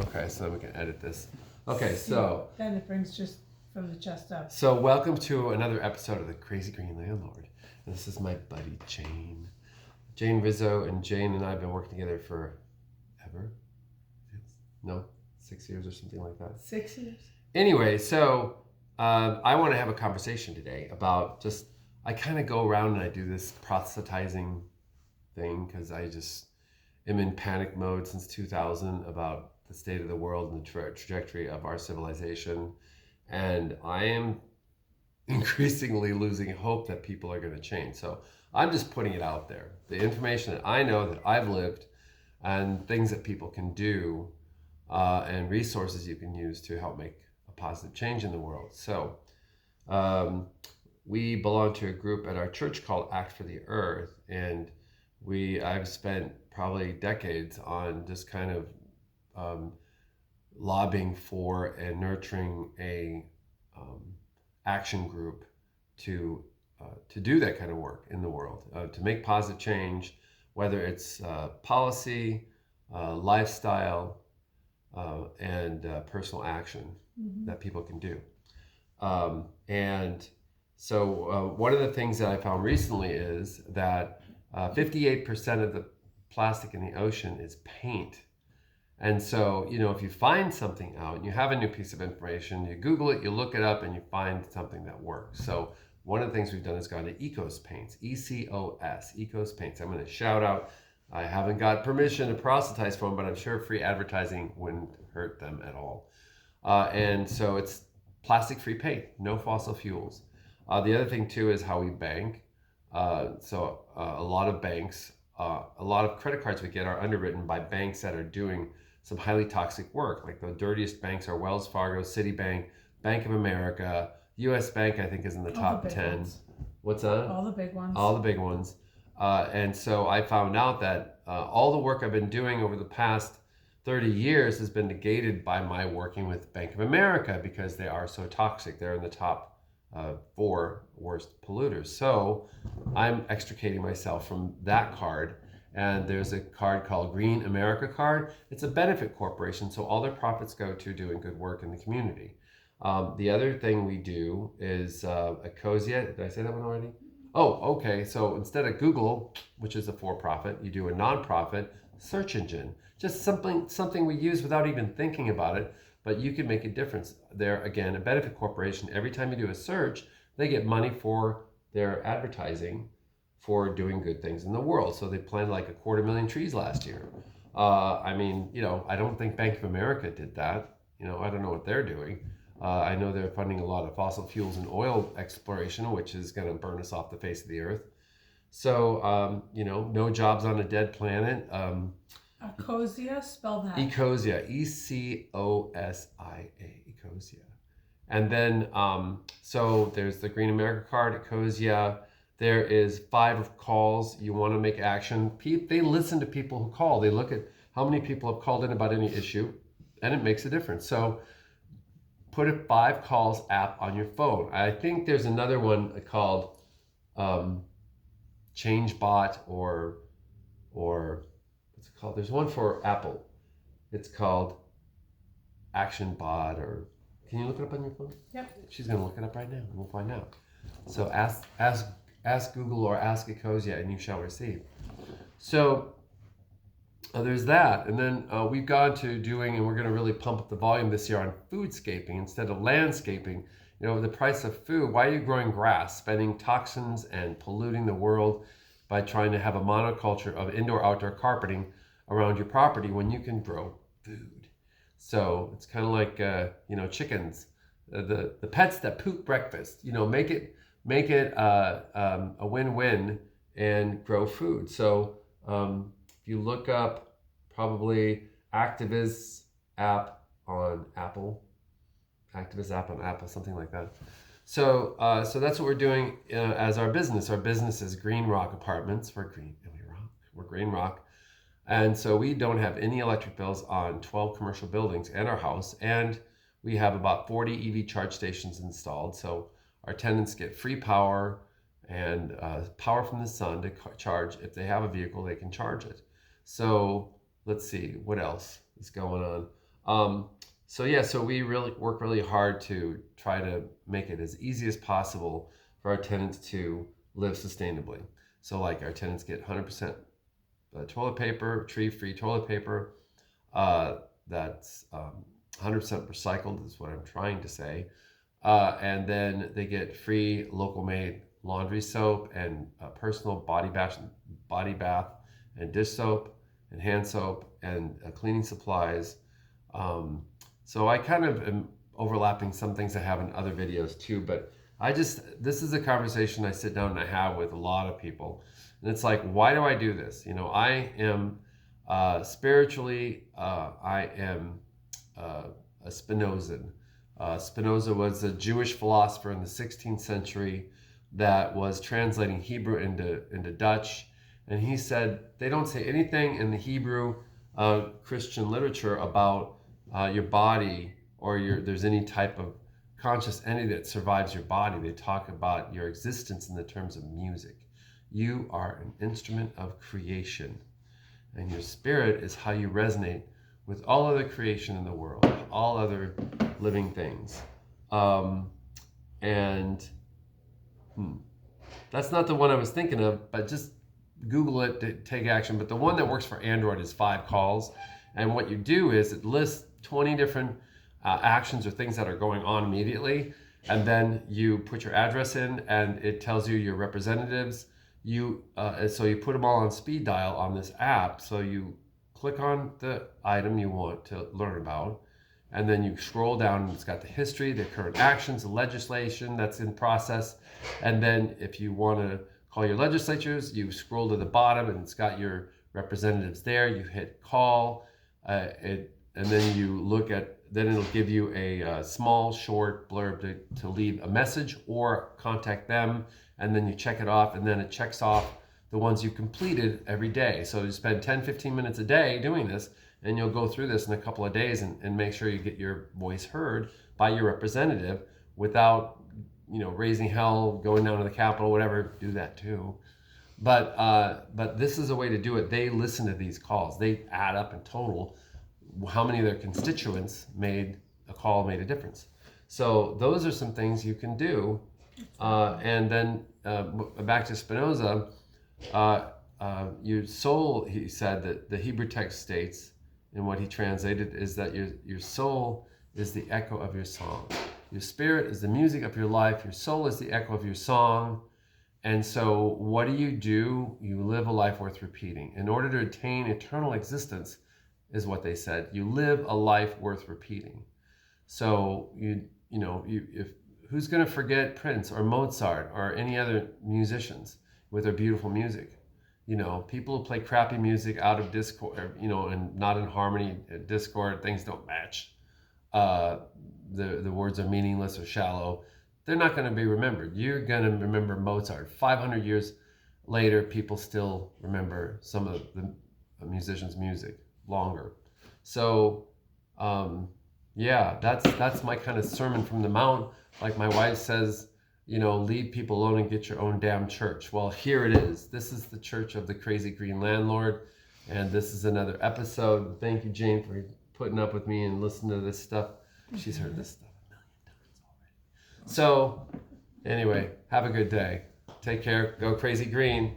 Okay, so we can edit this. Okay, so Then it brings just from the chest up. So welcome to another episode of the Crazy Green Landlord. And this is my buddy Jane. Jane Rizzo, and Jane and I have been working together for ever? No, 6 years or something like that. 6 years. Anyway, so I want to have a conversation today about just, I kind of go around and I do this proselytizing thing because I just am in panic mode since 2000 about the state of the world and the trajectory of our civilization. And I am increasingly losing hope that people are going to change. So I'm just putting it out there. The information that I know, that I've lived, and things that people can do, and resources you can use to help make a positive change in the world. So we belong to a group at our church called Act for the Earth, and I've spent probably decades on just kind of lobbying for and nurturing a action group to do that kind of work in the world, to make positive change, whether it's policy, lifestyle, and personal action that people can do. And so one of the things that I found recently is that 58% of the plastic in the ocean is paint. And so, if you find something out and you have a new piece of information, you Google it, you look it up, and you find something that works. So one of the things we've done is gone to Ecos Paints, ECOS, Ecos Paints. I'm going to shout out, I haven't got permission to proselytize for them, but I'm sure free advertising wouldn't hurt them at all. And so it's plastic-free paint, no fossil fuels. The other thing too is how we bank. So a lot of banks, a lot of credit cards we get are underwritten by banks that are doing some highly toxic work. Like the dirtiest banks are Wells Fargo, Citibank, Bank of America, U.S. Bank, I think, is in the top 10. Ones. What's that? All the big ones. All the big ones. And so I found out that all the work I've been doing over the past 30 years has been negated by my working with Bank of America because they are so toxic. They're in the top 4 worst polluters. So I'm extricating myself from that card. And there's a card called Green America Card. It's a benefit corporation, so all their profits go to doing good work in the community. The other thing we do is Ecosia. Did I say that one already? Oh, okay. So instead of Google, which is a for-profit, you do a nonprofit search engine. Just something we use without even thinking about it, but you can make a difference. They're, again, a benefit corporation. Every time you do a search, they get money for their advertising for doing good things in the world. So they planted like 250,000 trees last year. I don't think Bank of America did that. I don't know what they're doing. I know they're funding a lot of fossil fuels and oil exploration, which is going to burn us off the face of the earth. So, no jobs on a dead planet. Ecosia, spell that. Ecosia, Ecosia, Ecosia. And then, so there's the Green America Card, Ecosia. There is 5 calls. You want to make action. They listen to people who call. They look at how many people have called in about any issue, and it makes a difference. So put a 5 calls app on your phone. I think there's another one called ChangeBot or what's it called? There's one for Apple. It's called ActionBot, or can you look it up on your phone? Yep. She's going to look it up right now, and we'll find out. So ask Google or ask Ecosia, and you shall receive. So there's that. And then we've gone to doing, and we're going to really pump up the volume this year on foodscaping instead of landscaping. The price of food. Why are you growing grass, spending toxins and polluting the world by trying to have a monoculture of indoor-outdoor carpeting around your property when you can grow food? So it's kind of like, chickens, the pets that poop breakfast. Make it a win-win and grow food. So if you look up probably Activist app on Apple, something like that. So that's what we're doing as our business. Our business is Green Rock Apartments. We're Green Rock. And so we don't have any electric bills on 12 commercial buildings and our house. And we have about 40 EV charge stations installed. So our tenants get free power and power from the sun to charge. If they have a vehicle, they can charge it. So let's see, what else is going on? So we really work really hard to try to make it as easy as possible for our tenants to live sustainably. So like our tenants get 100% toilet paper, tree-free toilet paper. That's 100% recycled is what I'm trying to say. And then they get free local-made laundry soap and personal body bath and dish soap and hand soap and cleaning supplies. So I kind of am overlapping some things I have in other videos too, but this is a conversation I sit down and I have with a lot of people. And it's like, why do I do this? You know, I am spiritually, I am a Spinozan. Spinoza was a Jewish philosopher in the 16th century that was translating Hebrew into Dutch. And he said, they don't say anything in the Hebrew Christian literature about your body or there's any type of conscious entity that survives your body. They talk about your existence in the terms of music. You are an instrument of creation, and your spirit is how you resonate with all other creation in the world, all other living things. That's not the one I was thinking of, but just Google it to take action. But the one that works for Android is 5Calls. And what you do is it lists 20 different actions or things that are going on immediately. And then you put your address in and it tells you your representatives. So you put them all on speed dial on this app. So you click on the item you want to learn about. And then you scroll down and it's got the history, the current actions, the legislation that's in process. And then if you want to call your legislatures, you scroll to the bottom and it's got your representatives there. You hit call, and then you look at, then it'll give you a small, short blurb to leave a message or contact them. And then you check it off, and then it checks off the ones you completed every day. So you spend 10, 15 minutes a day doing this, and you'll go through this in a couple of days and make sure you get your voice heard by your representative without, raising hell, going down to the Capitol, whatever. Do that too. But this is a way to do it. They listen to these calls. They add up in total how many of their constituents made a difference. So those are some things you can do. And then back to Spinoza, your soul, he said that the Hebrew text states, and what he translated is that your soul is the echo of your song. Your spirit is the music of your life. Your soul is the echo of your song. And so what do? You live a life worth repeating. In order to attain eternal existence, is what they said. You live a life worth repeating. So who's going to forget Prince or Mozart or any other musicians with their beautiful music? People who play crappy music out of discord, and not in harmony, discord, things don't match. The words are meaningless or shallow. They're not going to be remembered. You're going to remember Mozart. 500 years later, people still remember some of the musician's music longer. So, that's my kind of sermon from the mount. Like my wife says, leave people alone and get your own damn church. Well, here it is. This is the Church of the Crazy Green Landlord. And this is another episode. Thank you, Jane, for putting up with me and listening to this stuff. She's heard this stuff a million times already. So, anyway, have a good day. Take care. Go Crazy Green.